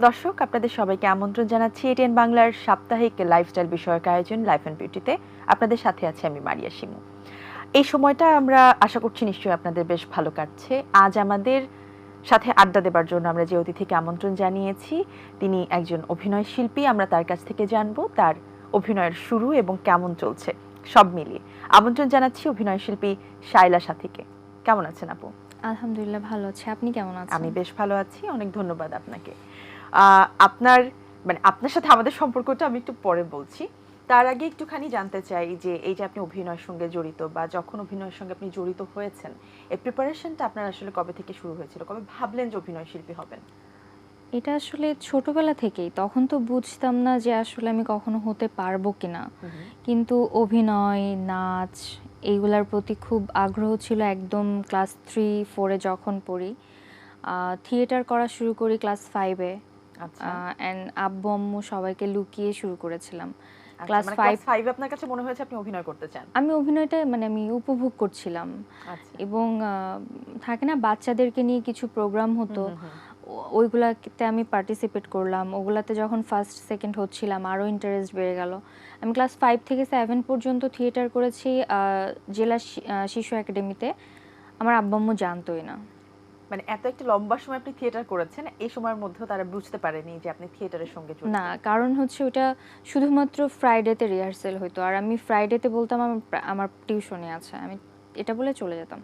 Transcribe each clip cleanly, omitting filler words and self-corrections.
দর্শক আপনাদের সবাইকে আমন্ত্রণ জানাচ্ছি এটিএন বাংলার সাপ্তাহিক লাইফস্টাইল বিষয়ক আয়োজন লাইফ অ্যান্ড বিউটিতে। আপনাদের সাথে আছি আমি মারিয়া শিমু। এই সময়টা আমরা আশা করছি নিশ্চয়ই আপনাদের বেশ ভালো কাটছে। আজ আমাদের সাথে আড্ডা দেবার জন্য আমরা যে অতিথিকে আমন্ত্রণ জানিয়েছি তিনি একজন অভিনয় শিল্পী। আমরা তার কাছ থেকে জানবো তার অভিনয়ের শুরু এবং কেমন চলছে সব মিলিয়ে। আমন্ত্রণ জানাচ্ছি অভিনয় শিল্পী শায়লা সাথীকে। কেমন আছেন আপু? আলহামদুলিল্লাহ ভালো আছি। আপনি কেমন আছেন? আমি বেশ ভালো আছি, অনেক ধন্যবাদ আপনাকে। আপনার আপনার সাথে আমাদের সম্পর্কটা আমি একটু পরে বলছি। তার আগে একটুখানি জানতে চাই যে এই যে আপনি অভিনয়ের সঙ্গে জড়িত বা যখন অভিনয়ের সঙ্গে আপনি জড়িত হয়েছেন, এই প্রিপারেশনটা আপনার আসলে কবে থেকে শুরু হয়েছিল? কবে ভাবলেন যে অভিনয় শিল্পী হবেন? এটা আসলে ছোটবেলা থেকেই। তখন তো বুঝতাম না যে আসলে আমি কখনো হতে পারবো কিনা। কিন্তু অভিনয়, নাচ এইগুলার প্রতি খুব আগ্রহ ছিল একদম ক্লাস 3-4 এ যখন পড়ি। থিয়েটার করা শুরু করি ক্লাস 5 এ। আচ্ছা। অ্যান্ড আব্বু-আম্মু সবাইকে লুকিয়ে শুরু করেছিলাম। আচ্ছা, ক্লাস মানে 5 ক্লাস 5 এ আপনার কাছে মনে হয়েছে আপনি অভিনয় করতে চান? আমি অভিনয়টা আমি উপভোগ করছিলাম। আচ্ছা। এবং থাকে না বাচ্চাদেরকে নিয়ে কিছু প্রোগ্রাম হতো, ওইগুলাতে আমি পার্টিসিপেট করলাম। ওগুলাতে যখন ফার্স্ট সেকেন্ড হচ্ছিলাম আরও ইন্টারেস্ট বেড়ে গেল। আমি ক্লাস 5 থেকে 7 পর্যন্ত থিয়েটার করেছি জেলা শিশু একাডেমিতে। আমার আব্বু-আম্মু জানতোই না। মানে এত একটা লম্বা সময় আপনি থিয়েটার করেছেন, এই সময়ের মধ্যেও তারা বুঝতে পারেনি যে আপনি থিয়েটারের সঙ্গে জড়িত? না, কারণ হচ্ছে ওটা শুধুমাত্র ফ্রাইডেতে রিহার্সাল হইতো। আর আমি ফ্রাইডেতে বলতাম আমার টিউশনি আছে। আমি এটা বলে চলে যেতাম।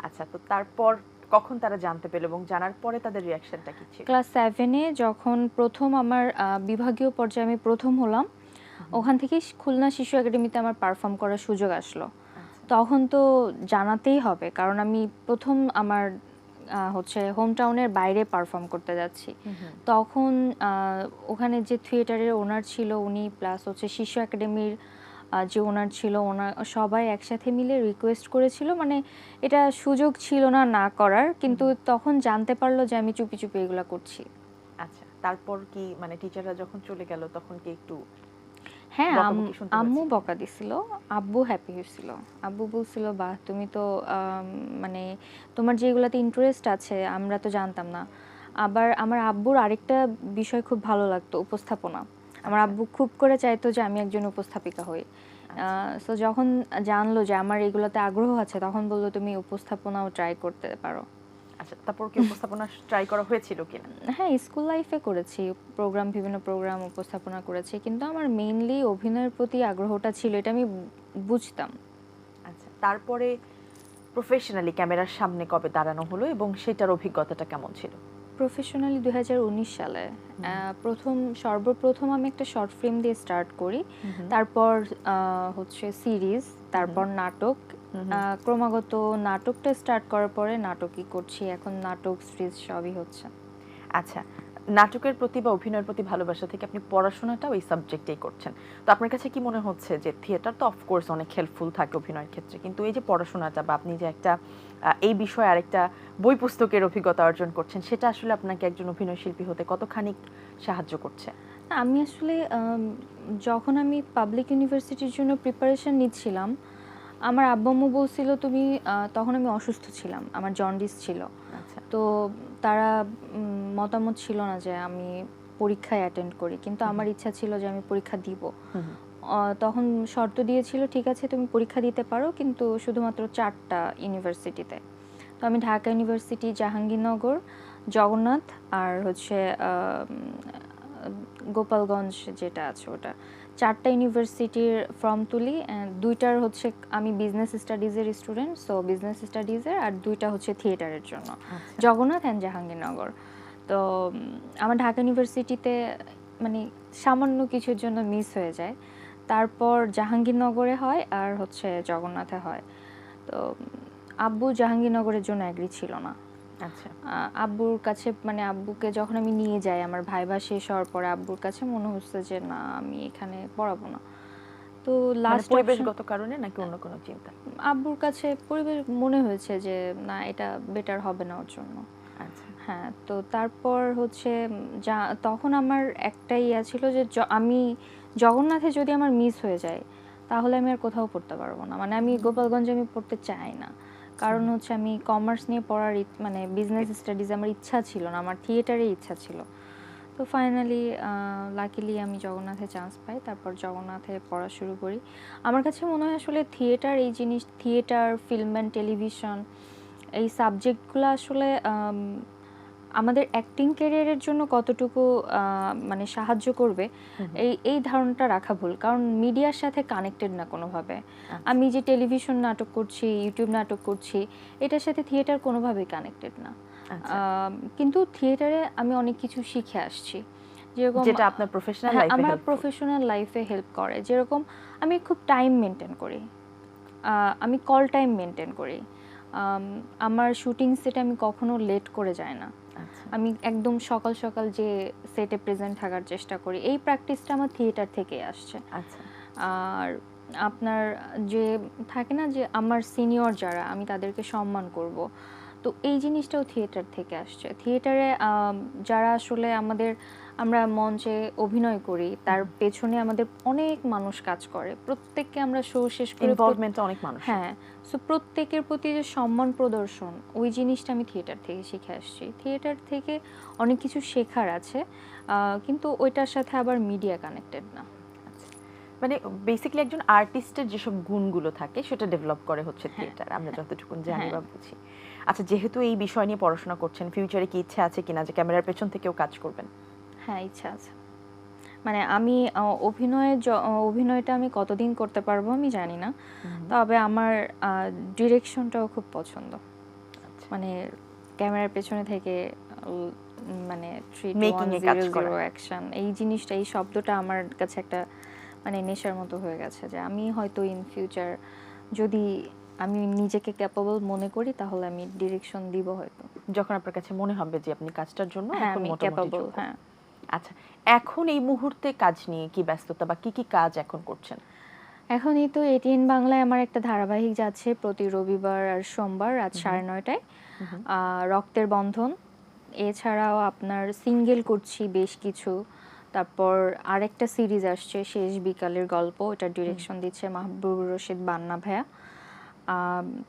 আচ্ছা, তো তারপর কখন তারা জানতে পেল এবং জানার পরে তাদের রিঅ্যাকশনটা কি ছিল? ক্লাস 7 এ যখন প্রথম আমার বিভাগীয় পর্যায়ে আমি প্রথম হলাম, ওখান থেকেই খুলনা শিশু একাডেমিতে আমার পারফর্ম করার সুযোগ আসলো। আচ্ছা। তখন তো জানাতেই হবে, কারণ আমি প্রথম আমার হোম টাউনের বাইরে পারফর্ম করতে যাচ্ছি। তখন ওখানে যে থিয়েটারের ওনার ছিল উনি, প্লাস হচ্ছে শিশু একাডেমির যে ওনার ছিল, ওনার সবাই একসাথে মিলে রিকোয়েস্ট করেছিল। মানে এটা সুযোগ ছিল না না করার, কিন্তু তখন জানতে পারলো যে আমি চুপি চুপি এগুলা করছি। আচ্ছা, তারপর কি মানে টিচাররা যখন চলে গেল তখন কি একটু হ্যাঁ, বকাবকি শুনতে আম্মু হয়েছিল? বকা দিছিল, আব্বু হ্যাপি হয়েছিল। আব্বু বলছিল, বাহ তুমি তো মানে তোমার যেগুলাতে ইন্টারেস্ট আছে আমরা তো জানতাম না। আবার আমার আব্বুর আরেকটা বিষয় খুব ভালো লাগতো, উপস্থাপনা। আমার আচ্ছা। আব্বু খুব করে চাইতো যে আমি একজন উপস্থাপিকা হই। আচ্ছা। সো যখন জানলো যে আমার এগুলোতে আগ্রহ আছে, তখন বললো তুমি উপস্থাপনাও ট্রাই করতে পারো। আচ্ছা, তারপর কি উপস্থাপনা ট্রাই করা হয়েছিল কিনা? হ্যাঁ, স্কুল লাইফে করেছি বিভিন্ন প্রোগ্রাম উপস্থাপনা করেছি, কিন্তু আমার মেইনলি অভিনয়ের প্রতি আগ্রহটা ছিল, এটা আমি বুঝতাম। আচ্ছা, তারপরে প্রফেশনালি ক্যামেরার সামনে কবে দাঁড়ানো হলো এবং সেটার অভিজ্ঞতাটা কেমন ছিল? প্রফেশনালি 2019 সালে সর্বপ্রথম আমি একটা শর্ট ফিল্ম দিয়ে স্টার্ট করি। তারপর হচ্ছে সিরিজ, তারপর নাটক। ক্রমাগত নাটকটা স্টার্ট করার পরে নাটকই করছি এখন, নাটক সিরিজ সবই হচ্ছে। আচ্ছা, নাটকের প্রতি বা অভিনয়ের প্রতি ভালোবাসা থেকে আপনি পড়াশোনাটাও এই সাবজেক্টেই করছেন। তো আপনার কাছে কি মনে হচ্ছে যে থিয়েটার তো অফকোর্স অনেক হেল্পফুল থাকে অভিনয়ের ক্ষেত্রে, কিন্তু এই যে পড়াশোনাটা বা আপনি যে একটা এই বিষয়ে আরেকটা বই পুস্তকের অভিজ্ঞতা অর্জন করছেন, সেটা আসলে আপনাকে একজন অভিনয় শিল্পী হতে কতখানি সাহায্য করছে? আমি আসলে যখন আমি পাবলিক ইউনিভার্সিটির জন্য প্রিপারেশন নিচ্ছিলাম, আমার আব্বু-আম্মু বলছিল তুমি তখন আমি অসুস্থ ছিলাম, আমার জন্ডিস ছিল। আচ্ছা। তো তারা মতামত ছিল না যে আমি পরীক্ষায় অ্যাটেন্ড করি, কিন্তু আমার ইচ্ছা ছিল যে আমি পরীক্ষা দিব। তখন শর্ত দিয়েছিল, ঠিক আছে তুমি পরীক্ষা দিতে পারো, কিন্তু শুধুমাত্র 4টা ইউনিভার্সিটিতে। তো আমি ঢাকা ইউনিভার্সিটি, জাহাঙ্গীরনগর, জগন্নাথ আর হচ্ছে গোপালগঞ্জ যেটা আছে ওটা, 4টা ইউনিভার্সিটির ফর্ম তুলি। 2টার হচ্ছে আমি বিজনেস স্টাডিজের স্টুডেন্ট, সো বিজনেস স্টাডিজের, আর 2টা হচ্ছে থিয়েটারের জন্য, জগন্নাথ অ্যান্ড জাহাঙ্গীরনগর। তো আমার ঢাকা ইউনিভার্সিটিতে মানে সামান্য কিছুর জন্য মিস হয়ে যায়। তারপর জাহাঙ্গীরনগরে হয় আর হচ্ছে জগন্নাথে হয়। তো আব্বু জাহাঙ্গীরনগরের জন্য অ্যাগ্রি ছিল না। আচ্ছা। আব্বুর কাছে আব্বুকে যখন আমি নিয়ে যাই আমার ভাইবা শেষ হওয়ার পরে, আব্বুর কাছে মনে হচ্ছে যে না, আমি এখানে পড়াবো না। তো মানে লাস্ট পরিবেশগত কারণে নাকি অন্য কোনো চিন্তা? আব্বুর কাছে পরিবেশ মনে হয়েছে যে না, এটা বেটার হবে না ওর জন্য। আচ্ছা। হ্যাঁ, তো তারপর হচ্ছে তখন আমার একটাই ইয়া ছিল যে আমি জগন্নাথে যদি আমার মিস হয়ে যায় তাহলে আমি আর কোথাও পড়তে পারবো না। মানে আমি গোপালগঞ্জে আমি পড়তে চাই না, কারণ হচ্ছে আমি কমার্স নিয়ে পড়ার বিজনেস স্টাডিজ আমার ইচ্ছা ছিল না, আমার থিয়েটারে ইচ্ছা ছিল। তো তো ফাইনালি লাকিলি আমি জগন্নাথে চান্স পাই, তারপর জগন্নাথে পড়া শুরু করি। আমার কাছে মনে হয় আসলে থিয়েটার এই জিনিস, থিয়েটার, ফিল্ম অ্যান্ড টেলিভিশন, এই সাবজেক্টগুলো আসলে আমাদের অ্যাক্টিং ক্যারিয়ারের জন্য কতটুকু মানে সাহায্য করবে, এই ধারণাটা রাখা ভুল। কারণ মিডিয়ার সাথে কানেক্টেড না কোনোভাবে। আমি যে টেলিভিশন নাটক করছি, ইউটিউব নাটক করছি, এটার সাথে থিয়েটার কোনোভাবেই কানেক্টেড না। কিন্তু থিয়েটারে আমি অনেক কিছু শিখে আসছি, যেরকম যেটা আপনার প্রফেশনাল লাইফে আমার হেল্প প্রফেশনাল লাইফে হেল্প করে। যেরকম আমি খুব টাইম মেনটেন করি, আমি কল টাইম মেনটেন করি, আমার শুটিং সেটে আমি কখনো লেট করে যাই না, আমি একদম সকাল সকাল যে সেটে প্রেজেন্ট থাকার চেষ্টা করি। এই প্র্যাকটিসটা আমার থিয়েটার থেকে আসছে। আচ্ছা। আর আপনার যে থাকে না যে আমার সিনিয়র যারা, আমি তাদেরকে সম্মান করব, তো এই জিনিসটাও থিয়েটার থেকে আসছে। থিয়েটারে যারা আসলে আমরা মঞ্চে অভিনয় করি, তার পেছনে আমাদের অনেক মানুষ কাজ করে, প্রত্যেককে আমরা শো শেষ করে ইনভলভমেন্ট অনেক মানুষ। হ্যাঁ, সো প্রত্যেকের প্রতি যে সম্মান প্রদর্শন, ওই জিনিসটা আমি থিয়েটার থেকে শিখে আসছি। থিয়েটার থেকে অনেক কিছু শেখার আছে, কিন্তু ওইটার সাথে আবার মিডিয়া কানেক্টেড না। মানে বেসিক্যালি একজন আর্টিস্টের যেসব গুণগুলো থাকে সেটা ডেভেলপ করে হচ্ছে থিয়েটার, আমরা যতটুকু জানি বা বুঝি। আচ্ছা, যেহেতু এই বিষয় নিয়ে পড়াশোনা করছেন, ফিউচারে কি ইচ্ছা আছে কিনা যে ক্যামেরার পেছন থেকেও কাজ করবেন? হ্যাঁ, ইচ্ছা আছে। মানে আমি অভিনয়টা আমি কতদিন করতে পারবো আমি জানি না, তবে আমার ডিরেকশনটাও খুব পছন্দ। মানে ক্যামেরার পেছনে থেকে মানে 3 2 মেকিং 1 এ কাজ 0 করা। 0 অ্যাকশন, এই জিনিসটা, এই শব্দটা আমার কাছে একটা মানে নেশার মতো হয়ে গেছে, যে আমি হয়তো ইন ফিউচার যদি আমি নিজেকে ক্যাপাবল মনে করি, তাহলে আমি ডিরেকশন দিব হয়তো, যখন আপনার কাছে মনে হবে যে আপনি কাজটার জন্য হ্যাঁ এখন আমি মোটামুটি ক্যাপাবল। যোগ্য। হ্যাঁ, আচ্ছা, এখন এই মুহূর্তে কাজ নিয়ে কি ব্যস্ততা বা কি কি কাজ এখন করছেন? এখন এই তো এটিএন বাংলায় আমার একটা ধারাবাহিক যাচ্ছে প্রতি রবিবার আর সোমবার রাত 9:30টায়, রক্তের বন্ধন। এছাড়াও আপনার সিঙ্গেল করছি বেশ কিছু, তারপর আরেকটা সিরিজ আসছে শেষ বিকালের গল্প, এটা ডিরেকশন দিচ্ছে মাহবুবুর রশিদ বান্না ভাইয়া।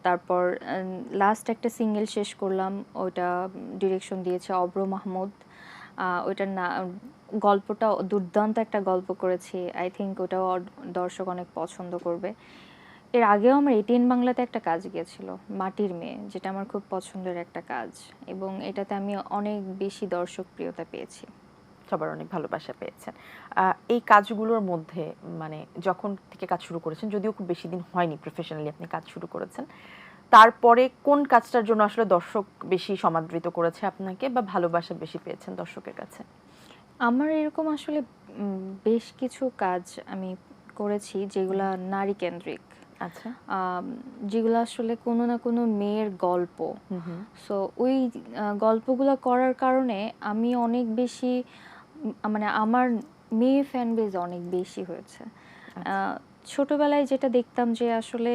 তারপর লাস্ট একটা সিঙ্গেল শেষ করলাম, ওইটা ডিরেকশন দিয়েছে অব্র মাহমুদ। ওইটার না, গল্পটা দুর্দান্ত একটা গল্প করেছি, আই থিঙ্ক ওটাও দর্শক অনেক পছন্দ করবে। এর আগেও আমার এটিএন বাংলাতে একটা কাজ গিয়েছিল, মাটির মেয়ে, যেটা আমার খুব পছন্দের একটা কাজ, এবং এটাতে আমি অনেক বেশি দর্শক প্রিয়তা পেয়েছি। সবার অনেক ভালোবাসা পেয়েছেন। এই কাজগুলোর মধ্যে মানে যখন থেকে কাজ শুরু করেছেন, যদিও খুব বেশি দিন হয়নি প্রফেশনালি আপনি কাজ শুরু করেছেন, তারপরে কোন কাজটার জন্য আসলে দর্শক বেশি সমাদৃত করেছে আপনাকে বা ভালোবাসা বেশি পেয়েছেন দর্শকের কাছে? আমার এরকম আসলে বেশ কিছু কাজ আমি করেছি যেগুলা নারী কেন্দ্রিক। আচ্ছা। যেগুলো আসলে কোনো না কোনো মেয়ের গল্প। সো ওই গল্পগুলো করার কারণে আমি অনেক বেশি মানে আমার মেয়ে ফ্যান বেজ অনেক বেশি হয়েছে। ছোটবেলায় যেটা দেখতাম যে আসলে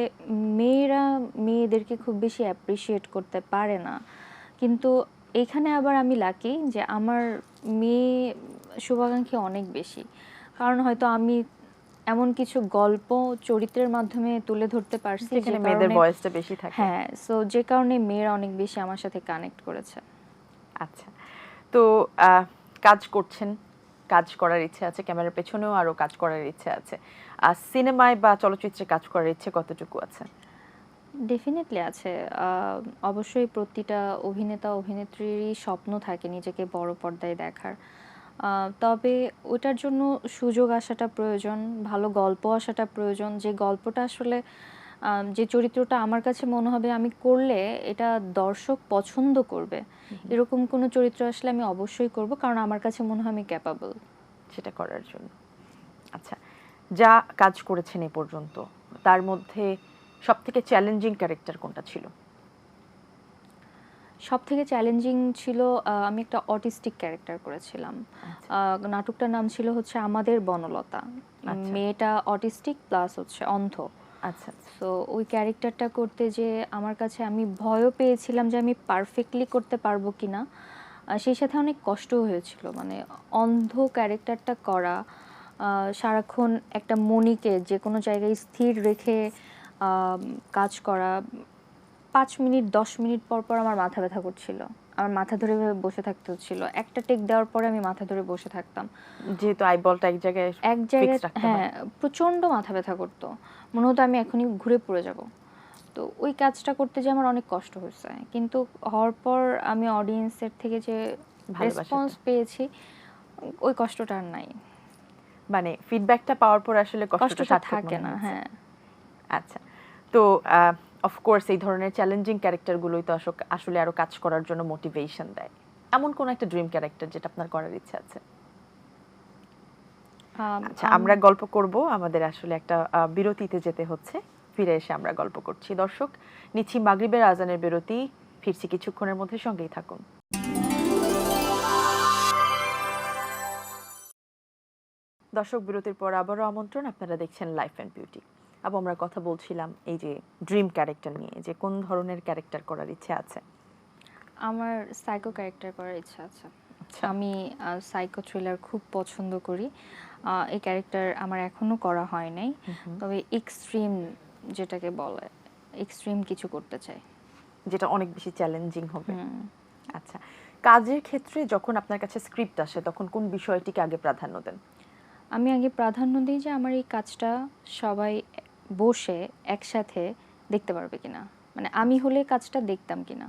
মেয়েরা মেয়েদেরকে খুব বেশি অ্যাপ্রিসিয়েট করতে পারে না, কিন্তু এখানে আবার আমি লাকি যে আমার মেয়ে শুভাকাঙ্ক্ষী অনেক বেশি, কারণ হয়তো আমি এমন কিছু গল্প চরিত্রের মাধ্যমে তুলে ধরতে পারছি যেখানে যে মেয়েদের কারণে, ভয়েসটা বেশি থাকে। হ্যাঁ, সো যে কারণে মেয়েরা অনেক বেশি আমার সাথে কানেক্ট করেছে। আচ্ছা, তো কাজ করছেন, কাজ করার ইচ্ছে আছে, ক্যামেরার পেছনেও আরো কাজ করার ইচ্ছে আছে। সিনেমায় বা চলচ্চিত্রে কাজ করার ইচ্ছে কতটুকু আছে? ডেফিনেটলি আছে। অবশ্যই প্রতিটা অভিনেতা অভিনেত্রীরই স্বপ্ন থাকে নিজেকে বড় পর্দায় দেখার। তবে ওটার জন্য সুযোগ আসাটা প্রয়োজন, ভালো গল্প আসাটা প্রয়োজন, যে গল্পটা আসলে যে চরিত্রটা আমার কাছে মনে হবে আমি করলে এটা দর্শক পছন্দ করবে, এরকম কোনো চরিত্র আসলে আমি অবশ্যই করব, কারণ আমার কাছে মনে হয় আমি ক্যাপাবল সেটা করার জন্য। আচ্ছা, যা কাজ করেছেন এ পর্যন্ত তার মধ্যে সবথেকে চ্যালেঞ্জিং ক্যারেক্টার কোনটা ছিল? সবথেকে চ্যালেঞ্জিং ছিল, আমি একটা অটিস্টিক ক্যারেক্টার করেছিলাম। নাটকটার নাম ছিল হচ্ছে আমাদের বনলতা। মেয়েটা অটিস্টিক প্লাস হচ্ছে অন্ধ। আচ্ছা। সো ওই ক্যারেক্টারটা করতে যে আমার কাছে, আমি ভয়ও পেয়েছিলাম যে আমি পারফেক্টলি করতে পারবো কিনা, সেই সাথে অনেক কষ্টও হয়েছিল। মানে অন্ধ ক্যারেক্টারটা করা, সারাক্ষণ একটা মণিকে যে কোনো জায়গায় স্থির রেখে কাজ করা, 5 মিনিট 10 মিনিট পর পর আমার মাথা ব্যথা করছিল। আমার মাথা ধরে এভাবে বসে থাকতে হচ্ছিল। একটা টেক দেওয়ার পরে আমি মাথা ধরে বসে থাকতাম। যেহেতু আইবলটা এক জায়গায় এক ফিক্স জায়গায় রাখতে হয়। হ্যাঁ, প্রচণ্ড মাথা ব্যথা করতো। মনে হতো আমি এখনই ঘুরে পড়ে যাব। তো ওই কাজটা করতে যেয়ে আমার অনেক কষ্ট হয়েছে। কিন্তু হওয়ার পর আমি অডিয়েন্সের থেকে যে রেসপন্স ভালোবাসাটা পেয়েছি, ওই কষ্টটা আর নাই। মানে ফিডব্যাকটা পাওয়ার পর আসলে কষ্টটা কষ্টটা সার্থক থাকে মনে না, হয়েছে। হ্যাঁ। আচ্ছা, তো অফকোর্স এই ধরনের চ্যালেঞ্জিং ক্যারেক্টারগুলোই তো আসলে আরো কাজ করার জন্য মোটিভেশন দেয়। এমন কোন একটা ড্রিম ক্যারেক্টার যেটা আপনার করার ইচ্ছা আছে? আম আচ্ছা, আম আমরা গল্প করব, আমাদের আসলে একটা বিরতিতে যেতে হচ্ছে। ফিরে এসে আমরা গল্প করছি। দর্শক, নিচ্ছি মাগরিবের আজানের বিরতি। ফিরছি কিছুক্ষণের মধ্যে, সঙ্গেই থাকুন। দর্শক, বিরতির পর আবারও আমন্ত্রণ। আপনারা দেখছেন লাইফ অ্যান্ড বিউটি। আমরা কথা বলছিলাম এই যে ড্রিম ক্যারেক্টার নিয়ে, যে কোন ধরনের ক্যারেক্টার করার ইচ্ছে আছে। আমার সাইকো ক্যারেক্টার করার ইচ্ছা আছে। আচ্ছা। আমি সাইকো থ্রিলার খুব পছন্দ করি। এই ক্যারেক্টার আমার এখনো করা হয় নাই। তবে এক্সট্রিম যেটাকে বলে, এক্সট্রিম কিছু করতে চাই। যেটা অনেক বেশি চ্যালেঞ্জিং হবে। হুম। আচ্ছা, কাজের ক্ষেত্রে যখন আপনার কাছে স্ক্রিপ্ট আসে তখন কোন বিষয়টিকে আগে প্রাধান্য দেন? আমি আগে প্রাধান্য দিই যে আমার এই কাজটা সবাই বসে একসাথে দেখতে পারবে কিনা। মানে আমি হলে কাজটা দেখতাম কিনা।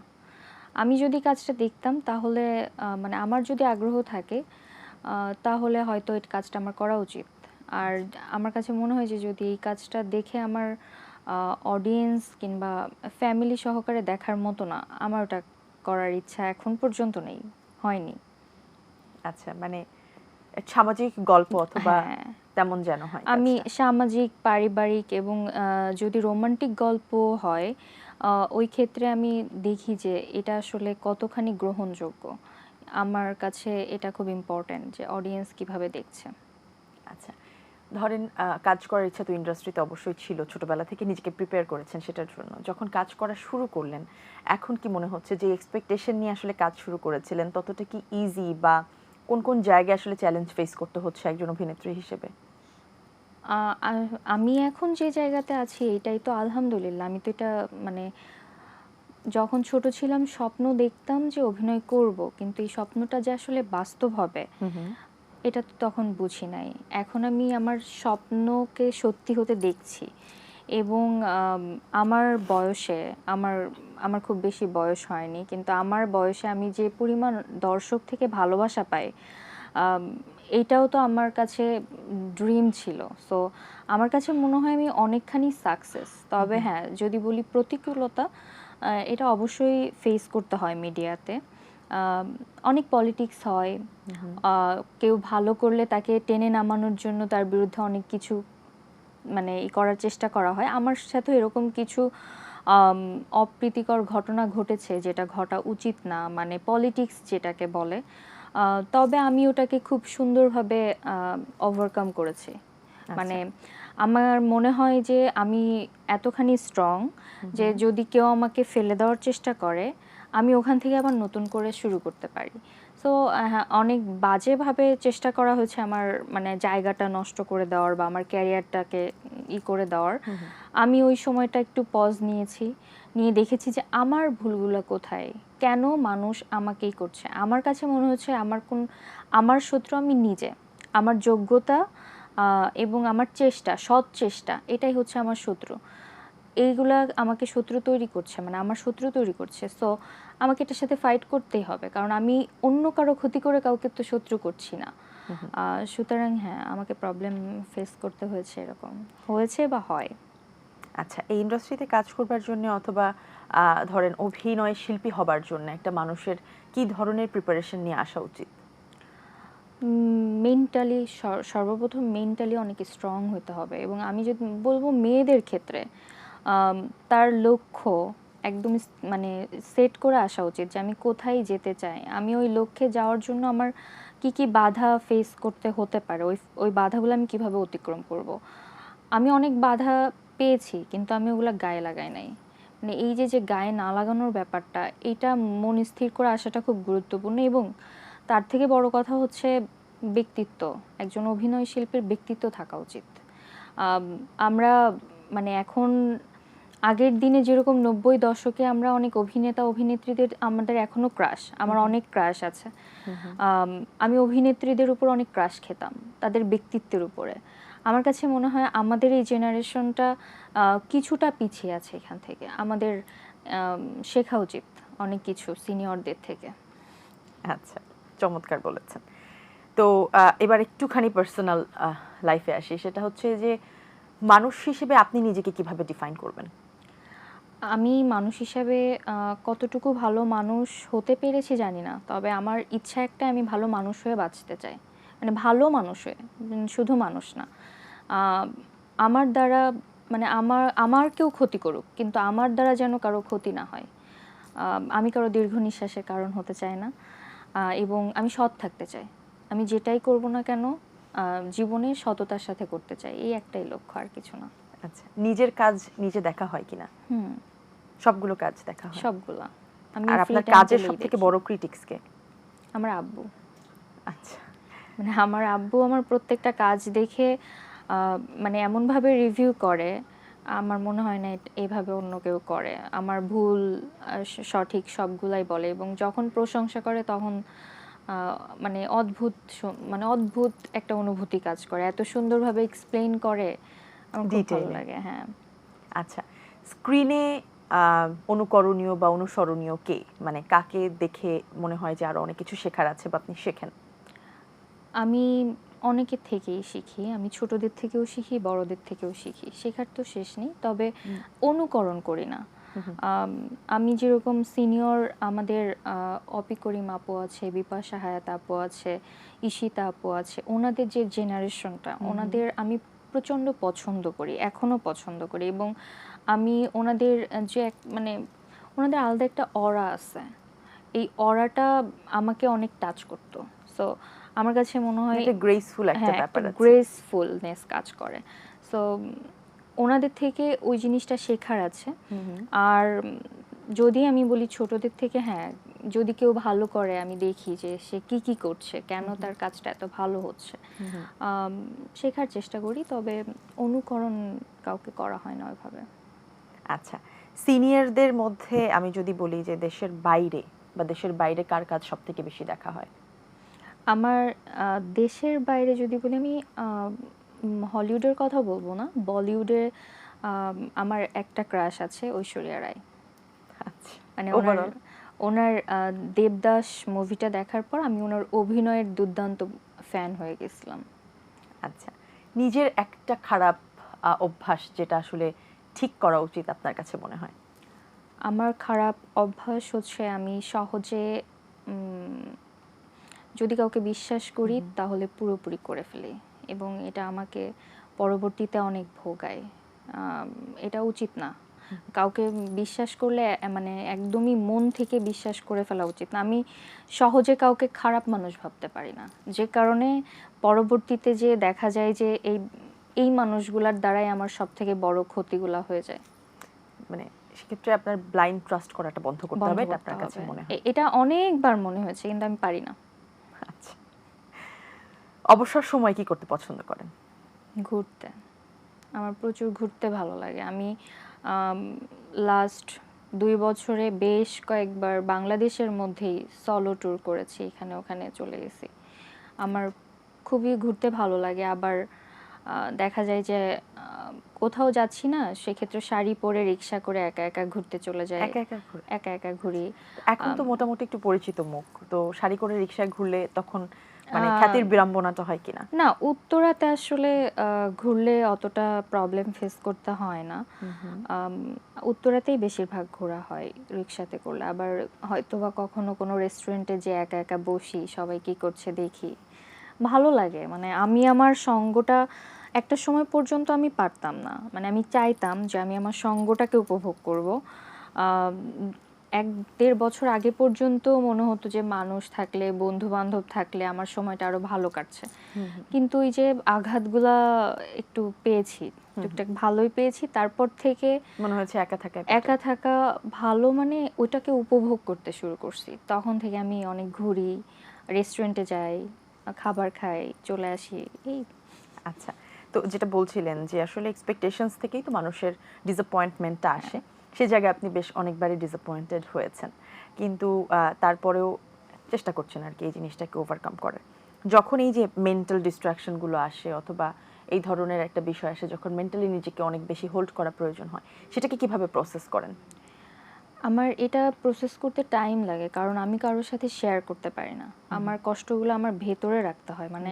আমি যদি কাজটা দেখতাম তাহলে মানে আমার যদি আগ্রহ থাকে তাহলে হয়তো এই কাজটা আমার করা উচিত। আর আমার কাছে মনে হয় যে যদি এই কাজটা দেখে আমার অডিয়েন্স কিংবা ফ্যামিলি সহকারে দেখার মতো না, আমার ওটা করার ইচ্ছা এখন পর্যন্ত নেই, হয়নি। আচ্ছা, মানে সামাজিক গল্প অথবা হ্যাঁ, তেমন যেন হয় আমি কাজটা। সামাজিক, পারিবারিক এবং যদি রোমান্টিক গল্প হয়, ওই ক্ষেত্রে আমি দেখি যে এটা আসলে কতখানি গ্রহণযোগ্য। আমার কাছে এটা খুব ইম্পর্ট্যান্ট যে অডিয়েন্স কিভাবে দেখছে। আচ্ছা, ধরেন কাজ করার ইচ্ছা তো ইন্ডাস্ট্রিতে অবশ্যই ছিল, ছোটবেলা থেকে নিজেকে প্রিপেয়ার করেছেন সেটার জন্য। যখন কাজ করা শুরু করলেন, এখন কি মনে হচ্ছে যে এক্সপেকটেশন নিয়ে আসলে কাজ শুরু করেছিলেন ততটা কি ইজি, বা কোন কোন জায়গায় আসলে চ্যালেঞ্জ ফেস করতে হচ্ছে একজন অভিনেত্রী হিসেবে? আমি এখন যে জায়গাতে আছি এটাই তো আলহামদুলিল্লাহ। আমি তো এটা মানে যখন ছোট ছিলাম স্বপ্ন দেখতাম যে অভিনয় করব। কিন্তু এই স্বপ্নটা যে আসলে বাস্তব হবে হুম, হুম। এটা তো তখন বুঝি নাই। এখন আমি আমার স্বপ্নকে সত্যি হতে দেখছি এবং আমার বয়সে আমার আমার খুব বেশি বয়স হয়নি। কিন্তু আমার বয়সে আমি যে পরিমাণ দর্শক থেকে ভালোবাসা পাই, আম এইটাও তো আমার কাছে ড্রিম ছিল। সো আমার কাছে মনে হয় আমি অনেকখানি সাকসেস। তবে হ্যাঁ, যদি বলি প্রতিকূলতা, এটা অবশ্যই ফেস করতে হয় মিডিয়াতে। আম অনেক পলিটিক্স হয়। আ কেউ ভালো করলে তাকে টেনে নামানোর জন্য তার বিরুদ্ধে অনেক কিছু মানে করার চেষ্টা করা হয়। আমার সাথেও এরকম কিছু আম অপ্রীতিকর ঘটনা ঘটেছে যেটা ঘটা উচিত না। মানে পলিটিক্স যেটাকে বলে। আ তবে আমি ওটাকে খুব সুন্দরভাবে আ ওভারকাম করেছি। মানে আচ্ছা। আমার মনে হয় যে আমি এতখানি স্ট্রং যে যদি কেউ আমাকে ফেলে দেওয়ার চেষ্টা করে, আমি ওখান থেকে আবার নতুন করে শুরু করতে পারি। সো হ্যাঁ, অনেক বাজেভাবে চেষ্টা করা হয়েছে আমার মানে জায়গাটা নষ্ট করে দেওয়ার বা আমার ক্যারিয়ারটাকে করে দেওয়ার। আমি ওই সময়টা একটু পজ নিয়েছি। নিয়ে দেখেছি যে আমার ভুলগুলো কোথায়? কেন মানুষ আমাকেই করছে? আমার কাছে মনে হচ্ছে আমার শত্রু আমি নিজে। আমার যোগ্যতা এবং আমার চেষ্টা, সৎ চেষ্টা এটাই হচ্ছে আমার শত্রু। এইগুলা আমাকে শত্রু তৈরি করছে। মানে আমার শত্রু তৈরি করছে। সো আমাকে এটার সাথে ফাইট করতেই হবে। কারণ আমি অন্য কারো ক্ষতি করে কাউকে তো শত্রু করছি না। আ সুতরাং হ্যাঁ, আমাকে প্রবলেম ফেস করতে হয়েছে এরকম। হয়েছে বা হয়। আচ্ছা, এই ইন্ডাস্ট্রিতে কাজ করবার জন্য অথবা ধরেন অভিনয় শিল্পী হবার জন্য একটা মানুষের কি ধরনের প্রিপারেশন নিয়ে আসা উচিত? মেন্টালি সর্বপ্রথম মেন্টালি অনেক স্ট্রং হতে হবে এবং আমি যদি বলবো মেয়েদের ক্ষেত্রে আম তার লক্ষ্য একদম মানে সেট করে আসা উচিত যে আমি কোথায় যেতে চাই। আমি ওই লক্ষ্যে যাওয়ার জন্য আমার কি, কি বাধা ফেস করতে হতে পারে, ওই বাধাগুলো আমি কিভাবে অতিক্রম করব। আমি অনেক বাধা পেয়েছি কিন্তু আমি ওগুলা গায়ে লাগাই নাই। মানে এই যে গায়ে না লাগানোর ব্যাপারটা, এইটা মন স্থির করে আসাটা খুব গুরুত্বপূর্ণ এবং তার থেকে বড় কথা হচ্ছে ব্যক্তিত্ব। একজন অভিনয় শিল্পীর ব্যক্তিত্ব থাকা উচিত। আম আমরা মানে এখন আগের দিনে যেরকম 90 দশকে আমরা অনেক অভিনেতা অভিনেত্রীদের আমাদের এখনো ক্রাশ, আমার অনেক ক্রাশ আছে। আমি অভিনেত্রীদের উপর অনেক ক্রাশ খেতাম, তাদের ব্যক্তিত্বের উপরে। আমার কাছে মনে হয় আমাদের এই জেনারেশনটা কিছুটা পিছিয়ে আছে এখান থেকে। আমাদের শেখা উচিত অনেক কিছু সিনিয়রদের থেকে। আচ্ছা, চমৎকার বলেছেন। তো এবার একটুখানি পার্সোনাল লাইফে আসি, সেটা হচ্ছে যে মানুষ হিসেবে আপনি নিজেকে কিভাবে ডিফাইন করবেন? আমি মানুষ হিসাবে কতটুকু ভালো মানুষ হতে পেরেছি জানি না, তবে আমার ইচ্ছা একটা, আমি ভালো মানুষ হয়ে বাঁচতে চাই। মানে ভালো মানুষ হয়ে, শুধু মানুষ না। আহ, আমার দ্বারা মানে আমার কেউ ক্ষতি করুক, কিন্তু আমার দ্বারা যেন কারো ক্ষতি না হয়। আমি কারো দীর্ঘ নিঃশ্বাসের কারণ হতে চাই না, এবং আমি সৎ থাকতে চাই। আমি যেটাই করব না কেন জীবনে সততার সাথে করতে চাই, এই একটাই লক্ষ্য, আর কিছু না। আচ্ছা, নিজের কাজ নিজে দেখা হয় কিনা? হুম, সবগুলো কাজ দেখা হয়? সবগুলা। আমি আর ফ্রি আপনার টাইম কাজের পেলেই সবথেকে দেখি। বড় ক্রিটিক্স কে? আমার আব্বু। আচ্ছা। মানে আমার আব্বু আমার প্রত্যেকটা কাজ দেখে মানে এমনভাবে রিভিউ করে, আমার মনে হয় না এইভাবে অন্য কেউ করে। আমার ভুল সঠিক সবগুলাই বলে, এবং যখন প্রশংসা করে তখন মানে মানে অদ্ভুত একটা অনুভূতি কাজ করে, এত সুন্দরভাবে এক্সপ্লেইন করে, আমার খুব ভালো ডিটেইলে। লাগে। হ্যাঁ, আচ্ছা, স্ক্রিনে অনুকরণীয় বা অনুসরণীয় কে? মানে কাকে দেখে মনে হয় যে আরো অনেক কিছু শেখার আছে বা আপনি শেখেন? আমি অনেকের থেকেই শিখি। আমি ছোটদের থেকেও শিখি, বড়দের থেকেও শিখি। শেখার তো শেষ নেই, তবে অনুকরণ করি না। আম, আমি যেরকম সিনিয়র আমাদের অপি করিম আপু আছে, বিপাশা হায়াত আপু আছে, ঈশিতা আপু আছে, ওনাদের যে জেনারেশনটা, ওনাদের আমি প্রচণ্ড পছন্দ করি, এখনো পছন্দ করি, এবং আমি ওনাদের যে মানে ওনাদের আলাদা একটা অরা আছে, এই অরাটা আমাকে অনেক টাচ করতো। সো আমার কাছে মনে হয় একটা গ্রেসফুল একটা হ্যাঁ, একটা ব্যাপার আছে। গ্রেসফুলনেস কাজ করে। সো ওনাদের থেকে ওই জিনিসটা শেখার আছে। আর যদি আমি বলি ছোটদের থেকে, হ্যাঁ, যদি কেউ ভালো করে আমি দেখি যে সে কি কি করছে, কেন তার কাজটা এত ভালো হচ্ছে, আম, শেখার চেষ্টা করি, তবে অনুকরণ কাউকে করা হয় না ওইভাবে। আচ্ছা, সিনিয়রদের মধ্যে আমি যদি বলি যে দেশের বাইরে বা দেশের বাইরে কার কাজ সবথেকে বেশি দেখা হয়? আমার দেশের বাইরে যদি বলি, আমি হলিউডের কথা বলবো না, বলিউডে আমার একটা ক্রাশ আছে, ঐশ্বরিয়া রায়। আচ্ছা, মানে ওনার ওভারঅল? ওনার দেবদাস মুভিটা দেখার পর আমি ওনার অভিনয়ের দুর্দান্ত ফ্যান হয়ে গেছিলাম। আচ্ছা, নিজের একটা খারাপ অভ্যাস যেটা আসলে ঠিক করা উচিত আপনার কাছে মনে হয়? আমার খারাপ অভ্যাস হচ্ছে আমি সহজে উম, যদি কাউকে বিশ্বাস করি তাহলে পুরোপুরি করে ফেলি, এবং এটা আমাকে পরবর্তীতে অনেক ভোগায়। এটা উচিত না। কাউকে বিশ্বাস করলে মানে একদমই মন থেকে বিশ্বাস করে ফেলা উচিত না। আমি সহজে কাউকে খারাপ মানুষ ভাবতে পারি না, যে কারণে পরবর্তীতে যে দেখা যায় যে এই এই মানুষগুলার দ্বারাই আমার সব থেকে বড় ক্ষতিগুলা হয়ে যায়। মানে সেক্ষেত্রে আপনার ব্লাইন্ড ট্রাস্ট করাটা বন্ধ করতে বন্ধ হবে, এটা করতে আপনার কাছে হবে। মনে হয়? এটা অনেকবার মনে হয়েছে, কিন্তু আমি পারি না। আচ্ছা, অবসর সময় কি করতে পছন্দ করেন? ঘুরতে, আমার প্রচুর ঘুরতে ভালো লাগে। আমি লাস্ট 2 বছরে বেশ কয়েকবার বাংলাদেশের মধ্যেই সলো ট্যুর করেছি, এখানে ওখানে চলে গেছি। আমার খুবই ঘুরতে ভালো লাগে। আবার দেখা যায় যে কোথাও যাচ্ছি না, সেক্ষেত্রে শাড়ি পরে রিক্সা করে একা একা ঘুরতে চলে যাই, একা একা ঘুরে? একা একা ঘুরি। এখন তো মোটামুটি একটু পরিচিত মুখ, তো শাড়ি করে রিক্সায় ঘুরলে তখন মানে আহ, খ্যাতির বিড়ম্বনাটা হয় কিনা? না, উত্তরাতে আসলে ঘুরলে অতটা প্রবলেম ফেস করতে হয় না। আম, উত্তরাতেই বেশিরভাগ ঘোরা হয় রিক্সাতে করলে। আবার হয়তোবা কখনো কোনো রেস্টুরেন্টে যে একা একা বসি, সবাই কি করছে দেখি, ভালো লাগে। মানে আমি আমার সঙ্গটা একটা সময় পর্যন্ত আমি পারতাম না, মানে আমি চাইতাম যে আমি আমার সঙ্গটাকে উপভোগ করব। 1-1.5 বছর আগে পর্যন্ত মনে হতো যে মানুষ থাকলে, বন্ধু বান্ধব থাকলে আমার সময়টা আরো ভালো কাটছে। কিন্তু এই যে আঘাতগুলা একটু পেয়েছি, টুকটাক ভালোই পেয়েছি, তারপর থেকে মনে হচ্ছে একা থাকা একা বেটার? থাকা ভালো, মানে ওইটাকে উপভোগ করতে শুরু করছি। তখন থেকে আমি অনেক ঘুরি, রেস্টুরেন্টে যাই, খাবার খাই, চলে আসি, এই। আচ্ছা, তো যেটা বলছিলেন যে আসলে এক্সপেকটেশনস থেকেই তো মানুষের ডিসঅ্যাপয়েন্টমেন্টটা আসে, সেই জায়গায় আপনি বেশ অনেকবারই ডিসঅ্যাপয়েন্টেড হয়েছেন, কিন্তু তারপরেও চেষ্টা করছেন আর কি এই জিনিসটাকে ওভারকাম করার। যখন এই যে মেন্টাল ডিস্ট্রাকশনগুলো আসে অথবা এই ধরনের একটা বিষয় আসে, যখন মেন্টালি নিজেকে অনেক বেশি হোল্ড করা প্রয়োজন হয়, সেটাকে কিভাবে প্রসেস করেন? আমার এটা প্রসেস করতে টাইম লাগে, কারণ আমি কারোর সাথে শেয়ার করতে পারি না। আমার কষ্টগুলো আমার ভেতরে রাখতে হয়। মানে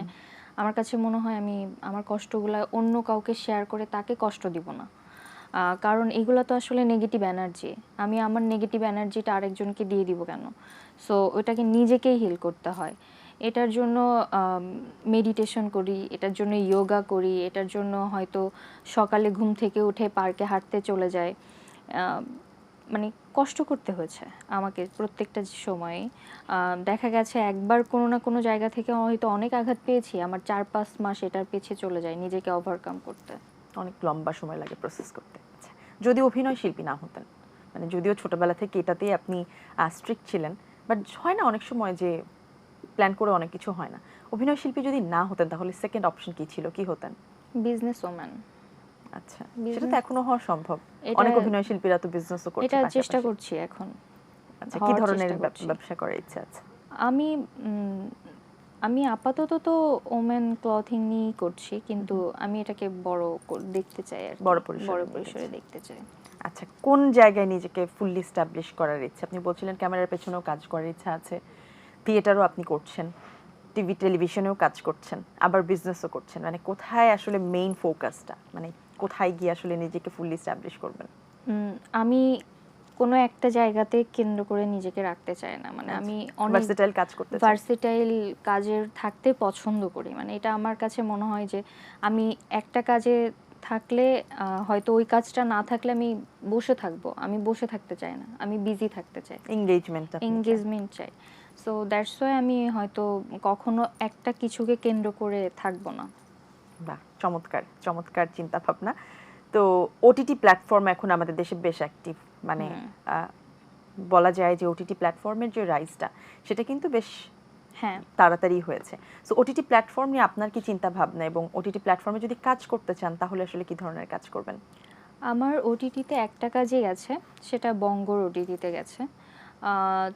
আমার কাছে মনে হয় আমি আমার কষ্টগুলো অন্য কাউকে শেয়ার করে তাকে কষ্ট দিব না। কারণ এগুলো তো আসলে নেগেটিভ এনার্জি। আমি আমার নেগেটিভ এনার্জিটা আরেকজনকে দিয়ে দিব কেন? সো ওটাকে নিজেকেই হিল করতে হয়। এটার জন্য মেডিটেশন করি, এটার জন্য যোগা করি, এটার জন্য হয়তো সকালে ঘুম থেকে উঠে পার্কে হাঁটতে চলে যাই। মানে কষ্ট করতে হয়েছে আমাকে প্রত্যেকটা সময়ে। দেখা গেছে একবার কোনো না কোনো জায়গা থেকে হয়তো অনেক আঘাত পেয়েছি, আমার ৪-৫ মাস এটার পিছিয়ে চলে যায় নিজেকে ওভারকাম করতে। অনেক লম্বা সময় লাগে প্রসেস করতে। আচ্ছা, যদি অভিনয় শিল্পী না হতেন, মানে যদিও ছোটবেলা থেকে এটাতেই আপনি স্ট্রিক্ট ছিলেন, বাট হয় না অনেক সময় যে প্ল্যান করে অনেক কিছু হয় না, অভিনয় শিল্পী যদি না হতেন তাহলে সেকেন্ড অপশন কি ছিল, কি হতেন? Business woman. আচ্ছা, সেটা তো এখনো হওয়া সম্ভব। এটা অনেক অভিনয় শিল্পীরা তো বিজনেসও করছে এটা চেষ্টা পাশাপাশি। করছি এখন। আচ্ছা, কি হওয়ার ধরনের চেষ্টা করছি। ব্যবসা করার ইচ্ছা আছে? আমি উম, আমি আপাতত তো ওমেন ক্লথিং নিয়েই করছি, কিন্তু আমি এটাকে দেখতে চাই আর কি। বড় পরিসরে বড় নিয়ে পরিসরে গেছেন। দেখতে চাই। আচ্ছা, কোন জায়গায় নিজেকে ফুললি এস্টাবলিশ করার ইচ্ছা? আপনি বলছিলেন ক্যামেরার পেছনেও কাজ করার ইচ্ছা আছে, থিয়েটারও আপনি করছেন, টিভি টেলিভিশনেও কাজ করছেন, আবার বিজনেসও করছেন। মানে কোথায় আসলে মেইন ফোকাসটা, মানে কোথায় গিয়ে আসলে নিজেকে ফুললি এস্টাবলিশ করবেন? আমি কোনো একটা জায়গাতে কেন্দ্র করে নিজেকে রাখতে চাই না। মানে আমি অনেক ভার্সেটাইল কাজ করতে চাই। ভার্সেটাইল কাজের থাকতে পছন্দ করি। মানে এটা আমার কাছে মনে হয় যে আমি একটা কাজে থাকলে হয়তো ওই কাজটা না থাকলে আমি বসে থাকবো। আমি বসে থাকতে চাই না। আমি বিজি থাকতে চাই। এঙ্গেজমেন্ট আপনি চান। এনগেজমেন্ট চাই। সো দ্যাটস ওয়াই আমি হয়তো কখনো একটা কিছুকে কেন্দ্র করে থাকবো না। বাহ, চমৎকার চমৎকার চিন্তা ভাবনা। তো ওটিটি প্ল্যাটফর্ম এখন আমাদের দেশে বেশ অ্যাক্টিভ, মানে বলা যায় যে ওটিটি প্ল্যাটফর্মের যে রাইজটা সেটা কিন্তু বেশ হ্যাঁ, তাড়াতাড়ি হয়েছে। সো ওটিটি প্ল্যাটফর্ম নিয়ে আপনার কি চিন্তা ভাবনা, এবং ওটিটি প্ল্যাটফর্মে যদি কাজ করতে চান তাহলে আসলে কি ধরনের কাজ করবেন? আমার ওটিটিতে একটা কাজই গেছে, সেটা বঙ্গর ওটিটিতে গেছে।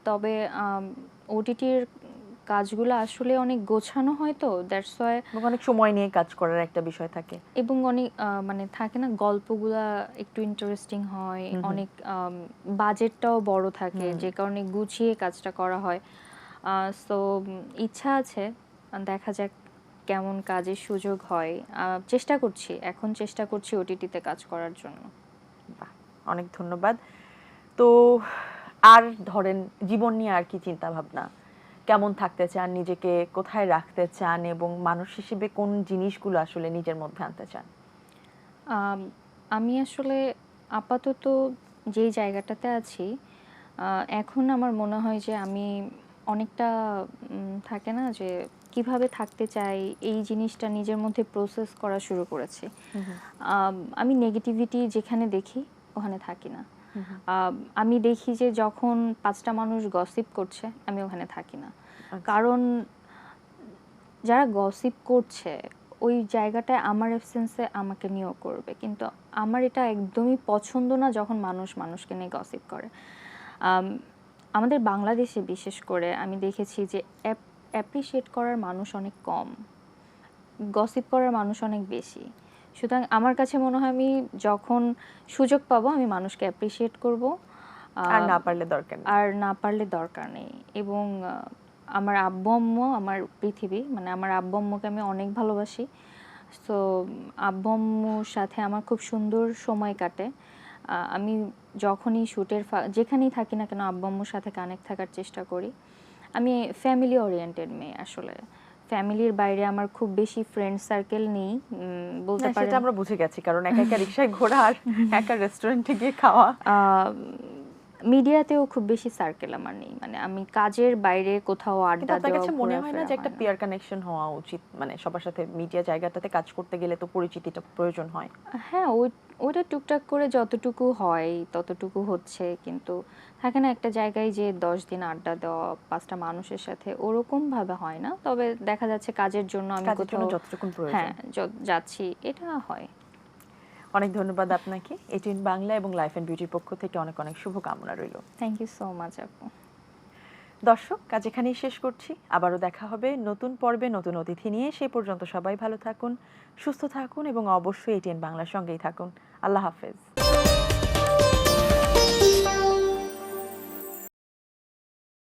তবে ওটিটির কাজগুলো আসলে অনেক গোছানো হয়, তো দ্যাটস ওয়াই। এবং অনেক সময় নিয়ে কাজ করার একটা বিষয় থাকে। এবং অনেক মানে থাকে না, গল্পগুলা একটু ইন্টারেস্টিং হয়, অনেক বাজেটটাও বড় থাকে, যে কারণে গুছিয়ে কাজটা করা হয়। সো ইচ্ছা আছে, দেখা যাক কেমন কাজের সুযোগ হয়। এখন চেষ্টা করছি ওটিটিতে কাজ করার জন্য। বাহ, অনেক ধন্যবাদ। তো আর ধরেন জীবন নিয়ে আর কি চিন্তা ভাবনা, কেমন থাকতে চান, নিজেকে কোথায় রাখতে চান, এবং মানুষ হিসেবে কোন জিনিসগুলো আসলে নিজের মধ্যে আনতে চান? আম, আমি আসলে আপাতত যেই জায়গাটাতে আছি, এখন আমার মনে হয় যে আমি অনেকটা থাকে না যে কিভাবে থাকতে চাই, এই জিনিসটা নিজের মধ্যে প্রসেস করা শুরু করেছি। আমি নেগেটিভিটি যেখানে দেখি ওখানে থাকি না। আমি দেখি যে যখন 5টা মানুষ গসিপ করছে, আমি ওখানে থাকি না। কারণ যারা গসিপ করছে ওই জায়গাটায় আমার অ্যাবসেন্সে আমাকে নিয়েও করবে, কিন্তু আমার এটা একদমই পছন্দ না যখন মানুষ মানুষকে নিয়ে গসিপ করে। আমাদের বাংলাদেশে বিশেষ করে আমি দেখেছি যে অ্যাপ্রিসিয়েট করার মানুষ অনেক কম, গসিপ করার মানুষ অনেক বেশি। সুতরাং আমার কাছে মনে হয় আমি যখন সুযোগ পাবো আমি মানুষকে অ্যাপ্রিসিয়েট করব, আর না পারলে দরকার নেই। আর না পারলে দরকার নেই। এবং আমার আব্বু আম্মু আমার পৃথিবী, মানে আমার আব্বু আম্মুকে আমি অনেক ভালোবাসি। সো আব্বু আম্মুর সাথে আমার খুব সুন্দর সময় কাটে। আমি যখনই যেখানেই থাকি না কেন আব্বু আম্মুর সাথে কানেক্ট থাকার চেষ্টা করি। আমি ফ্যামিলি ওরিয়েন্টেড মেয়ে আসলে। ফ্যামিলির বাইরে আমার খুব বেশি ফ্রেন্ড সার্কেল নেই, বলতে না, পারেন। সেটা আমরা বুঝে গেছি, কারণ একা একা রিকশায় ঘোরা আর একা রেস্টুরেন্টে গিয়ে খাওয়া। মিডিয়াতেও খুব বেশি সার্কেল আমার নেই, মানে আমি কাজের বাইরে কোথাও কিন্তু আড্ডা আপনার দেওয়া কাছে মনে হয় না ঘোরাফেরা যে একটা হয় না। পিয়ার কানেকশন হওয়া উচিত, মানে সবার সাথে মিডিয়া জায়গাটাতে কাজ করতে গেলে তো পরিচিতিটা প্রয়োজন হয়? হ্যাঁ, ওইটা টুকটাক করে যতটুকু হয় ততটুকু হচ্ছে, কিন্তু থাকে না একটা জায়গায় যে 10 দিন আড্ডা দেওয়া 5টা মানুষের সাথে, ওরকম ভাবে হয় না। তবে দেখা যাচ্ছে কাজের জন্য আমি কাজের জন্য কোথাও, যতটুকুন প্রয়োজন। হ্যাঁ, যাচ্ছি, এটা হয়। অনেক ধন্যবাদ আপনাকে। এটিএন বাংলা এবং লাইফ অ্যান্ড বিউটির পক্ষ থেকে অনেক অনেক শুভকামনা রইল। থ্যাংক ইউ সো মাচ আপু। দর্শক, কাজ এখানেই শেষ করছি। আবারও দেখা হবে নতুন পর্বে নতুন অতিথি নিয়ে। সেই পর্যন্ত সবাই ভালো থাকুন, সুস্থ থাকুন এবং অবশ্যই এটিএন বাংলার সঙ্গেই থাকুন। আল্লাহ হাফেজ।